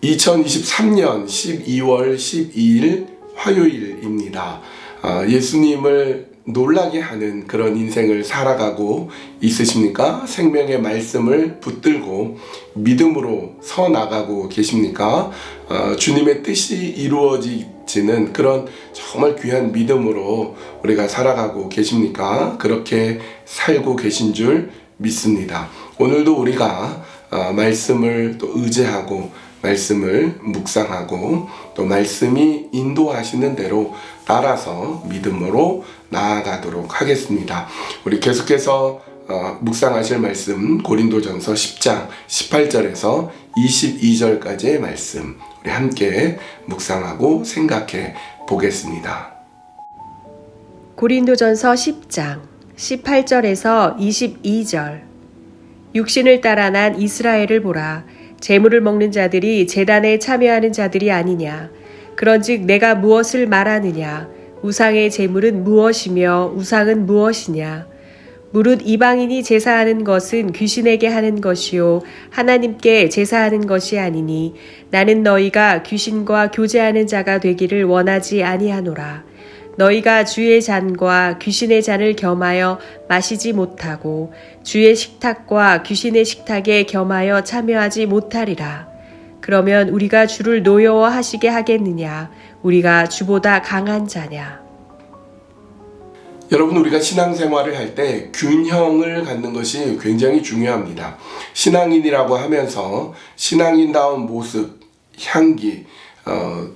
2023년 12월 12일 화요일입니다. 예수님을 놀라게 하는 그런 인생을 살아가고 있으십니까? 생명의 말씀을 붙들고 믿음으로 서 나가고 계십니까? 주님의 뜻이 이루어지는 그런 정말 귀한 믿음으로 우리가 살아가고 계십니까? 그렇게 살고 계신 줄 믿습니다. 오늘도 우리가 말씀을 또 의지하고 말씀을 묵상하고 또 말씀이 인도하시는 대로 따라서 믿음으로 나아가도록 하겠습니다. 우리 계속해서 묵상하실 말씀 고린도전서 10장 18절에서 22절까지의 말씀 우리 함께 묵상하고 생각해 보겠습니다. 고린도전서 10장 18절에서 22절. 육신을 따라 난 이스라엘을 보라. 제물을 먹는 자들이 제단에 참여하는 자들이 아니냐. 그런즉 내가 무엇을 말하느냐. 우상의 제물은 무엇이며 우상은 무엇이냐. 무릇 이방인이 제사하는 것은 귀신에게 하는 것이요 하나님께 제사하는 것이 아니니 나는 너희가 귀신과 교제하는 자가 되기를 원하지 아니하노라. 너희가 주의 잔과 귀신의 잔을 겸하여 마시지 못하고 주의 식탁과 귀신의 식탁에 겸하여 참여하지 못하리라. 그러면 우리가 주를 노여워하시게 하겠느냐? 우리가 주보다 강한 자냐? 여러분, 우리가 신앙생활을 할 때 균형을 갖는 것이 굉장히 중요합니다. 신앙인이라고 하면서 신앙인다운 모습, 향기,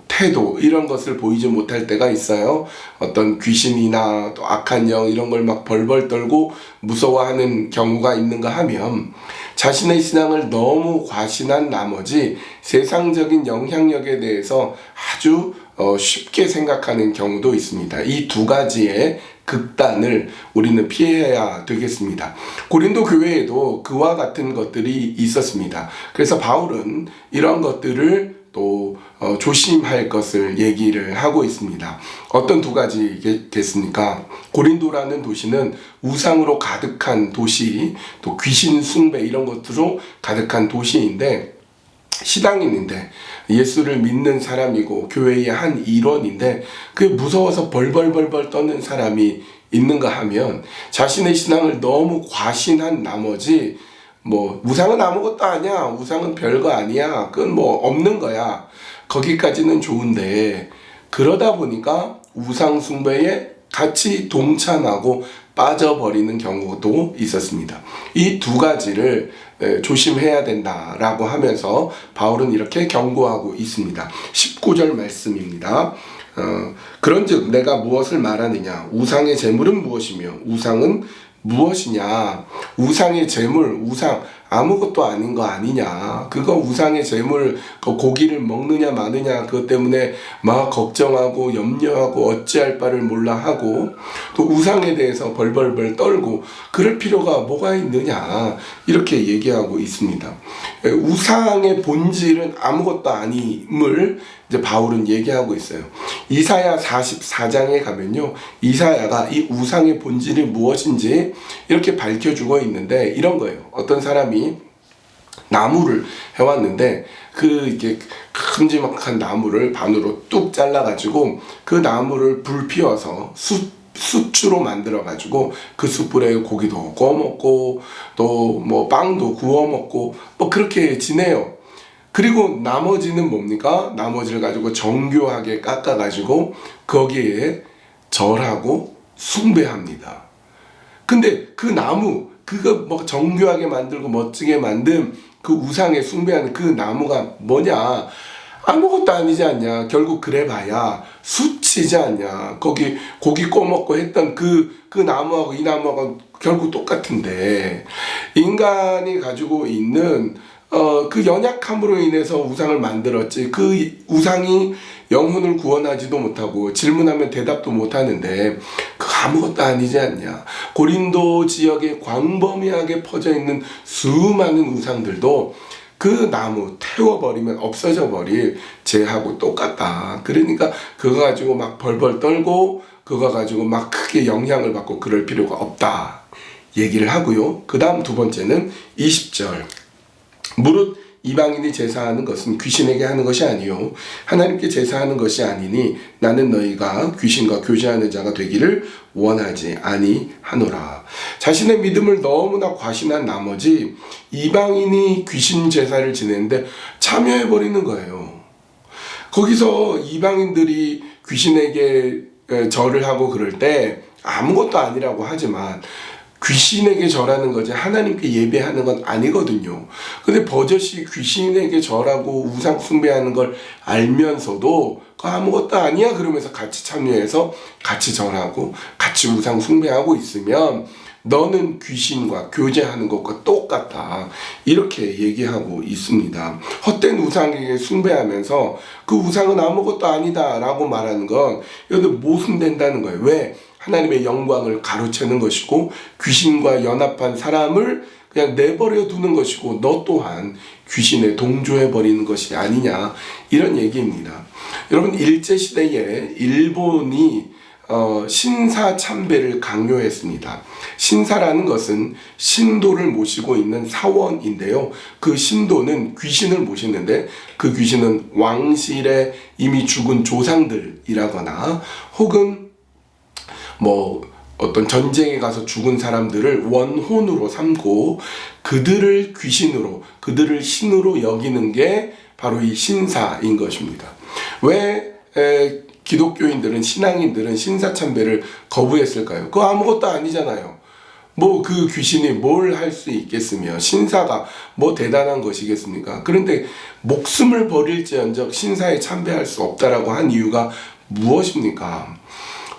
태도 이런 것을 보이지 못할 때가 있어요. 어떤 귀신이나 또 악한 영 이런 걸 막 벌벌 떨고 무서워하는 경우가 있는가 하면 자신의 신앙을 너무 과신한 나머지 세상적인 영향력에 대해서 아주 쉽게 생각하는 경우도 있습니다. 이 두 가지의 극단을 우리는 피해야 되겠습니다. 고린도 교회에도 그와 같은 것들이 있었습니다. 그래서 바울은 이런 것들을 또 조심할 것을 얘기를 하고 있습니다. 어떤 두 가지겠습니까? 고린도라는 도시는 우상으로 가득한 도시, 또 귀신 숭배 이런 것으로 가득한 도시인데 신앙인인데 예수를 믿는 사람이고 교회의 한 일원인데 그 무서워서 벌벌벌벌 떠는 사람이 있는가 하면 자신의 신앙을 너무 과신한 나머지 우상은 아무것도 아니야, 우상은 별거 아니야, 그건 없는 거야, 거기까지는 좋은데 그러다 보니까 우상 숭배에 같이 동참하고 빠져버리는 경우도 있었습니다. 이 두 가지를 조심해야 된다라고 하면서 바울은 이렇게 경고하고 있습니다. 19절 말씀입니다. 그런즉 내가 무엇을 말하느냐. 우상의 제물은 무엇이며 우상은 무엇이냐. 우상의 제물, 우상 아무것도 아닌 거 아니냐. 그거 우상의 제물, 고기를 먹느냐 마느냐 그것 때문에 막 걱정하고 염려하고 어찌할 바를 몰라 하고 또 우상에 대해서 벌벌벌 떨고 그럴 필요가 뭐가 있느냐 이렇게 얘기하고 있습니다. 우상의 본질은 아무것도 아님을 이제 바울은 얘기하고 있어요. 이사야 44장에 가면요, 이사야가 이 우상의 본질이 무엇인지 이렇게 밝혀주고 있는데 이런 거예요. 어떤 사람이 나무를 해왔는데 이게 큼지막한 나무를 반으로 뚝 잘라가지고 그 나무를 불 피워서 숯으로 만들어가지고 그 숯불에 고기도 구워 먹고 또 빵도 구워 먹고 그렇게 지내요. 그리고 나머지는 뭡니까? 나머지를 가지고 정교하게 깎아가지고 거기에 절하고 숭배합니다. 근데 그 나무, 그거 정교하게 만들고 멋지게 만든 그 우상에 숭배하는 그 나무가 뭐냐? 아무것도 아니지 않냐? 결국 그래봐야 숯이지 않냐? 거기 고기 구워 먹고 했던 그 나무하고 이 나무하고 결국 똑같은데 인간이 가지고 있는 그 연약함으로 인해서 우상을 만들었지 그 우상이 영혼을 구원하지도 못하고 질문하면 대답도 못하는데 그거 아무것도 아니지 않냐. 고린도 지역에 광범위하게 퍼져 있는 수많은 우상들도 그 나무 태워버리면 없어져 버릴 쟤하고 똑같다. 그러니까 그거 가지고 막 벌벌 떨고 그거 가지고 막 크게 영향을 받고 그럴 필요가 없다 얘기를 하고요. 그 다음 두 번째는 20절. 무릇 이방인이 제사하는 것은 귀신에게 하는 것이 아니요 하나님께 제사하는 것이 아니니 나는 너희가 귀신과 교제하는 자가 되기를 원하지 아니하노라. 자신의 믿음을 너무나 과신한 나머지 이방인이 귀신 제사를 지내는데 참여해버리는 거예요. 거기서 이방인들이 귀신에게 절을 하고 그럴 때 아무것도 아니라고 하지만 귀신에게 절하는 거지 하나님께 예배하는 건 아니거든요. 근데 버젓이 귀신에게 절하고 우상 숭배하는 걸 알면서도 그거 아무것도 아니야 그러면서 같이 참여해서 같이 절하고 같이 우상 숭배하고 있으면 너는 귀신과 교제하는 것과 똑같다 이렇게 얘기하고 있습니다. 헛된 우상에게 숭배하면서 그 우상은 아무것도 아니다 라고 말하는 건 이것도 모순된다는 거예요. 왜? 하나님의 영광을 가로채는 것이고 귀신과 연합한 사람을 그냥 내버려 두는 것이고 너 또한 귀신에 동조해버리는 것이 아니냐 이런 얘기입니다. 여러분 일제시대에 일본이 신사 참배를 강요했습니다. 신사라는 것은 신도를 모시고 있는 사원인데요. 그 신도는 귀신을 모시는데 그 귀신은 왕실에 이미 죽은 조상들이라거나 혹은 어떤 전쟁에 가서 죽은 사람들을 원혼으로 삼고 그들을 귀신으로, 그들을 신으로 여기는 게 바로 이 신사인 것입니다. 왜 기독교인들은, 신앙인들은 신사참배를 거부했을까요? 그거 아무것도 아니잖아요. 그 귀신이 뭘 할 수 있겠으며 신사가 대단한 것이겠습니까? 그런데 목숨을 버릴지언정 신사에 참배할 수 없다라고 한 이유가 무엇입니까?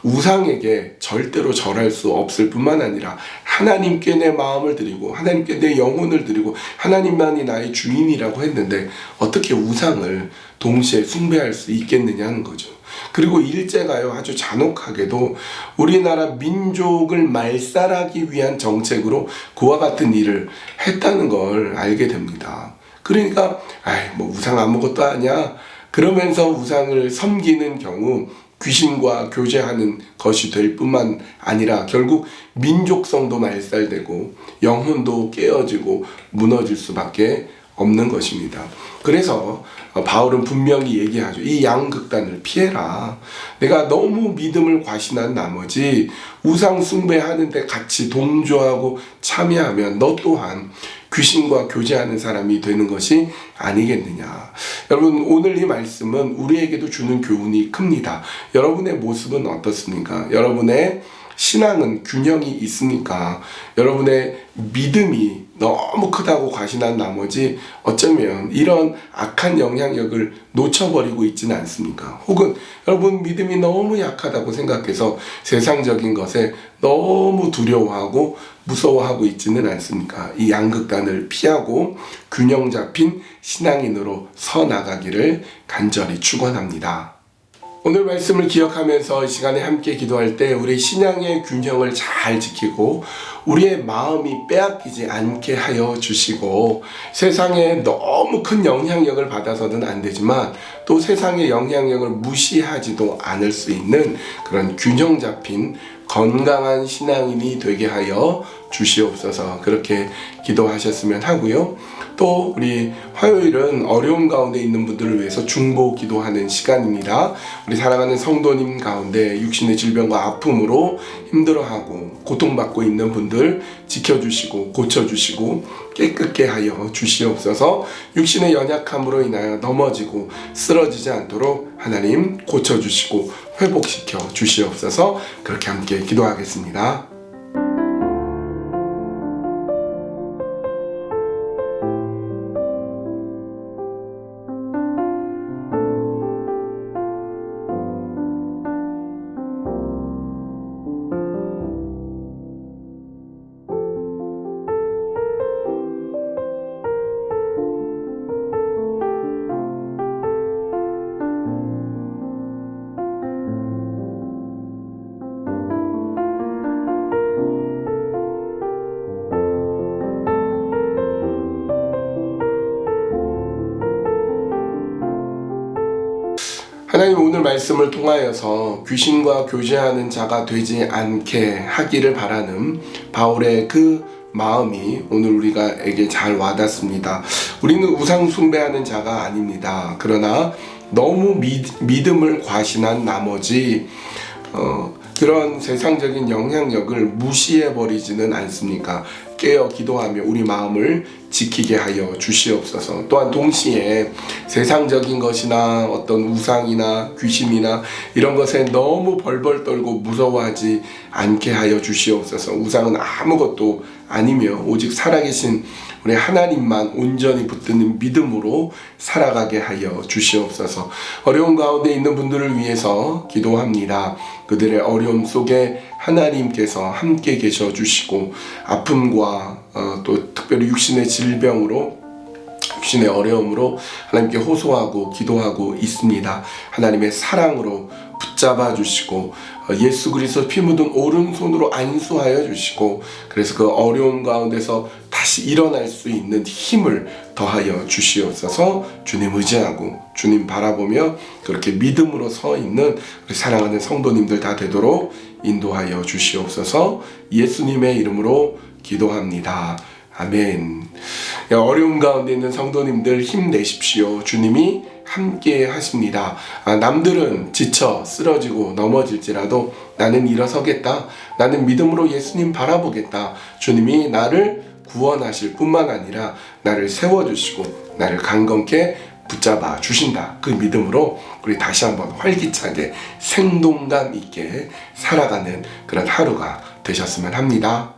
우상에게 절대로 절할 수 없을 뿐만 아니라 하나님께 내 마음을 드리고 하나님께 내 영혼을 드리고 하나님만이 나의 주인이라고 했는데 어떻게 우상을 동시에 숭배할 수 있겠느냐는 거죠. 그리고 일제가요 아주 잔혹하게도 우리나라 민족을 말살하기 위한 정책으로 그와 같은 일을 했다는 걸 알게 됩니다. 그러니까 우상 아무것도 아니야 그러면서 우상을 섬기는 경우 귀신과 교제하는 것이 될 뿐만 아니라 결국 민족성도 말살되고 영혼도 깨어지고 무너질 수밖에 없는 것입니다. 그래서 바울은 분명히 얘기하죠. 이 양극단을 피해라. 내가 너무 믿음을 과신한 나머지 우상 숭배하는데 같이 동조하고 참여하면 너 또한 귀신과 교제하는 사람이 되는 것이 아니겠느냐. 여러분 오늘 이 말씀은 우리에게도 주는 교훈이 큽니다. 여러분의 모습은 어떻습니까? 여러분의 신앙은 균형이 있습니까? 여러분의 믿음이 너무 크다고 과신한 나머지 어쩌면 이런 악한 영향력을 놓쳐버리고 있지는 않습니까? 혹은 여러분 믿음이 너무 약하다고 생각해서 세상적인 것에 너무 두려워하고 무서워하고 있지는 않습니까? 이 양극단을 피하고 균형 잡힌 신앙인으로 서 나가기를 간절히 축원합니다. 오늘 말씀을 기억하면서 이 시간에 함께 기도할 때 우리 신앙의 균형을 잘 지키고 우리의 마음이 빼앗기지 않게 하여 주시고 세상에 너무 큰 영향력을 받아서는 안 되지만 또 세상의 영향력을 무시하지도 않을 수 있는 그런 균형 잡힌 건강한 신앙인이 되게 하여 주시옵소서. 그렇게 기도하셨으면 하고요. 또 우리 화요일은 어려움 가운데 있는 분들을 위해서 중보 기도하는 시간입니다. 우리 사랑하는 성도님 가운데 육신의 질병과 아픔으로 힘들어하고 고통받고 있는 분들 지켜주시고 고쳐주시고 깨끗게 하여 주시옵소서. 육신의 연약함으로 인하여 넘어지고 쓰러지지 않도록 하나님 고쳐주시고 회복시켜 주시옵소서. 그렇게 함께 기도하겠습니다. 하나님 오늘 말씀을 통하여서 귀신과 교제하는 자가 되지 않게 하기를 바라는 바울의 그 마음이 오늘 우리가에게 잘 와닿습니다. 우리는 우상 숭배하는 자가 아닙니다. 그러나 너무 믿음을 과신한 나머지 그런 세상적인 영향력을 무시해버리지는 않습니까? 깨어 기도하며 우리 마음을 지키게 하여 주시옵소서. 또한 동시에 세상적인 것이나 어떤 우상이나 귀신이나 이런 것에 너무 벌벌 떨고 무서워하지 않게 하여 주시옵소서. 우상은 아무것도 아니며 오직 살아계신 우리 하나님만 온전히 붙드는 믿음으로 살아가게 하여 주시옵소서. 어려운 가운데 있는 분들을 위해서 기도합니다. 그들의 어려움 속에 하나님께서 함께 계셔 주시고 아픔과 또 특별히 육신의 질병으로 육신의 어려움으로 하나님께 호소하고 기도하고 있습니다. 하나님의 사랑으로 붙잡아 주시고 예수 그리스도 피 묻은 오른손으로 안수하여 주시고 그래서 그 어려움 가운데서 다시 일어날 수 있는 힘을 더하여 주시옵소서. 주님 의지하고 주님 바라보며 그렇게 믿음으로 서 있는 우리 사랑하는 성도님들 다 되도록 인도하여 주시옵소서. 예수님의 이름으로 기도합니다. 아멘. 어려움 가운데 있는 성도님들 힘내십시오. 주님이 함께 하십니다. 남들은 지쳐 쓰러지고 넘어질지라도 나는 일어서겠다. 나는 믿음으로 예수님 바라보겠다. 주님이 나를 구원하실 뿐만 아니라 나를 세워주시고 나를 강건케 붙잡아 주신다. 그 믿음으로 우리 다시 한번 활기차게 생동감 있게 살아가는 그런 하루가 되셨으면 합니다.